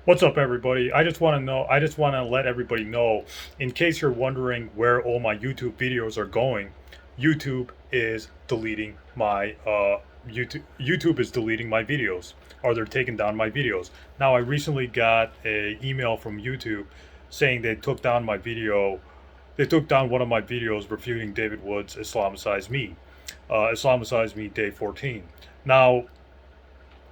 What's up, everybody? I just want to let everybody know, in case you're wondering where all my YouTube videos are going, YouTube is deleting my YouTube is deleting my videos, or they're taking down my videos. Now, I recently got a email from YouTube saying they took down my video. They took down one of my videos refuting David Wood's Islamicize Me Day 14. Now,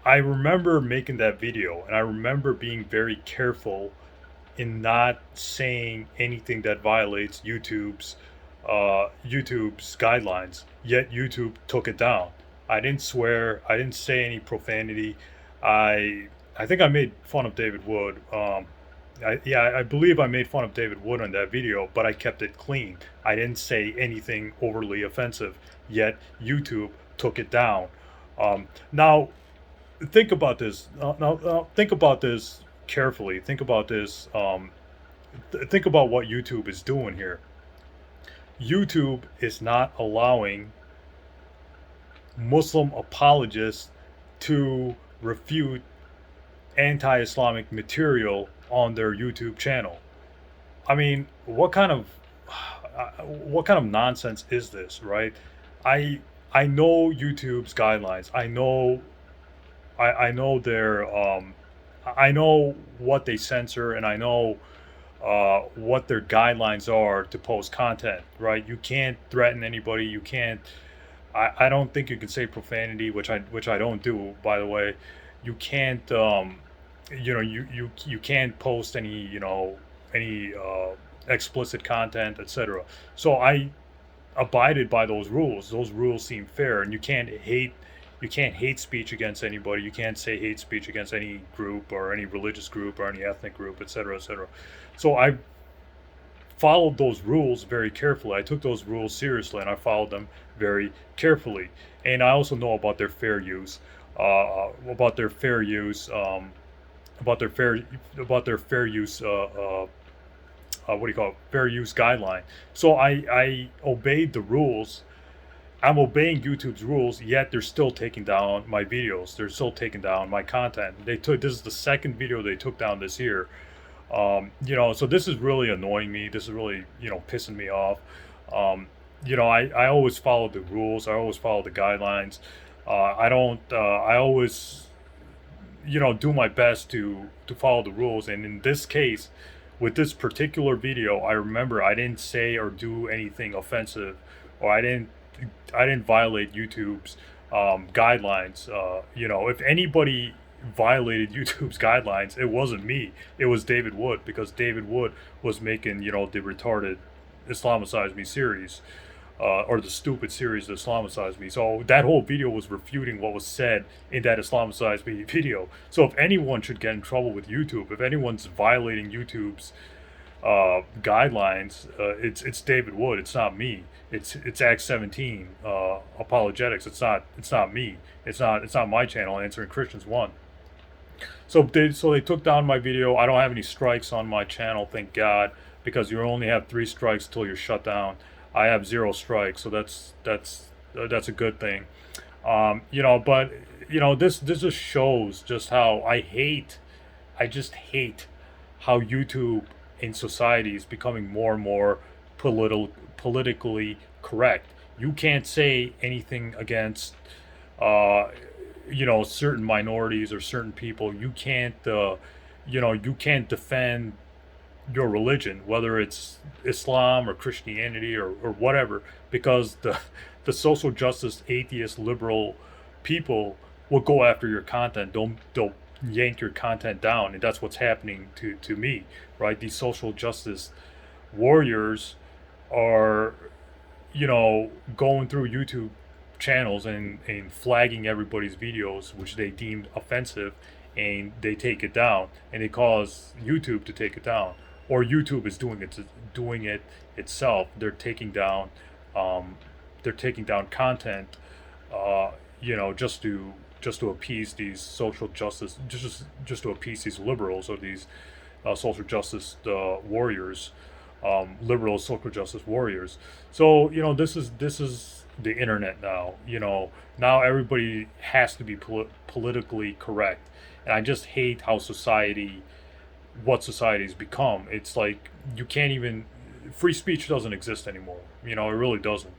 I remember making that video, and I remember being very careful in not saying anything that violates YouTube's guidelines. Yet YouTube took it down. I didn't swear. I didn't say any profanity. I think I made fun of David Wood. I believe I made fun of David Wood on that video, but I kept it clean. I didn't say anything overly offensive. Yet YouTube took it down. Now, think about this. Think about this carefully. Think about this. Think about what YouTube is doing here. YouTube is not allowing Muslim apologists to refute anti-Islamic material on their YouTube channel. I mean, what kind of nonsense is this, right? I I know YouTube's guidelines. I know their I know what they censor, and I know what their guidelines are to post content. Right? You can't threaten anybody. You can't. I don't think you can say profanity, which I don't do, by the way. You can't. You can't post any explicit content, etc. So I abided by those rules. Those rules seem fair, and you can't hate speech against anybody. You can't say hate speech against any group or any religious group or any ethnic group, etc., etc. So I followed those rules very carefully. I took those rules seriously, and I followed them very carefully. And I also know about their fair use, about their fair use, about their fair about their fair use. What do you call it? Fair use guideline. So I obeyed the rules. I'm obeying YouTube's rules, yet they're still taking down my videos. They're still taking down my content. They took This is the second video they took down this year. So this is really annoying me. This is really pissing me off. I always follow the rules. I always follow the guidelines. I don't. I always do my best to follow the rules. And in this case, with this particular video, I remember I didn't say or do anything offensive, or I didn't violate YouTube's guidelines. If anybody violated YouTube's guidelines, it wasn't me. It was David Wood, because David Wood was making the retarded Islamicize Me series, or the stupid series that Islamicized Me. So that whole video was refuting what was said in that Islamicized Me video. So if anyone should get in trouble with YouTube, if anyone's violating YouTube's guidelines, it's David Wood. It's not me. It's Act 17 apologetics. It's not me. It's not my channel. Answering Christians One. So they took down my video. I don't have any strikes on my channel, thank God, because you only have 3 strikes till you're shut down. I have 0 strikes, so that's a good thing. But this just shows just how I just hate how YouTube in society is becoming more and more politically correct. You can't say anything against certain minorities or certain people. You can't defend your religion, whether it's Islam or Christianity or whatever, because the social justice, atheist, liberal people will go after your content. They'll yank your content down, and that's what's happening to me, right? These social justice warriors are, going through YouTube channels and flagging everybody's videos which they deemed offensive, and they take it down, and they cause YouTube to take it down, or YouTube is doing it itself. They're taking down content, just to appease these social justice, just to appease these liberals, or these social justice warriors, liberal social justice warriors. So this is the internet now. Now everybody has to be politically correct, and I just hate how society what society's become. It's like you can't even free speech doesn't exist anymore. You know, it really doesn't.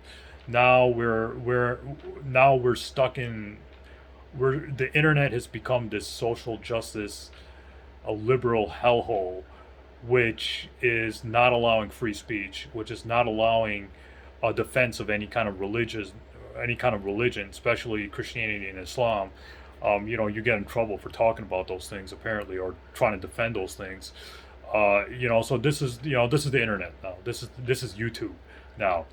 Now we're stuck in we're the internet has become this social justice, a liberal hellhole, which is not allowing free speech, which is not allowing a defense of any kind of religion, especially Christianity and Islam. You know, you get in trouble for talking about those things apparently, or trying to defend those things. You know, so this is the internet now. This is YouTube now.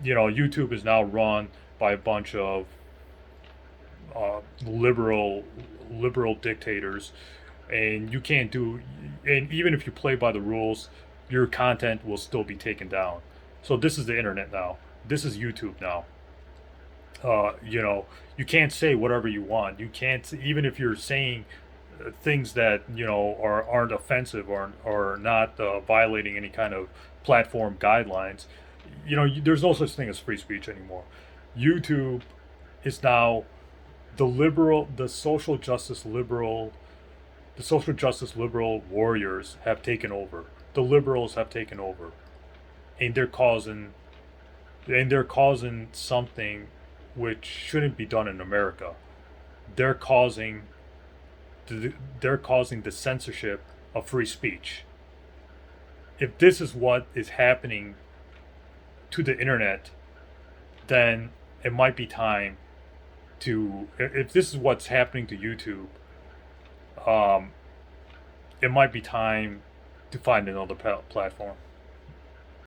You know, YouTube is now run by a bunch of liberal dictators, and you can't do. And even if you play by the rules, your content will still be taken down. So this is the internet now. This is YouTube now. You know, you can't say whatever you want. You can't, even if you're saying things that aren't offensive or not violating any kind of platform guidelines. You know, there's no such thing as free speech anymore. YouTube is now the social justice liberal warriors have taken over. The liberals have taken over, and they're causing something which shouldn't be done in America. They're causing they're causing the censorship of free speech. If this is what is happening to the internet, then it might be time to. If this is what's happening to YouTube, um, it might be time to find another platform.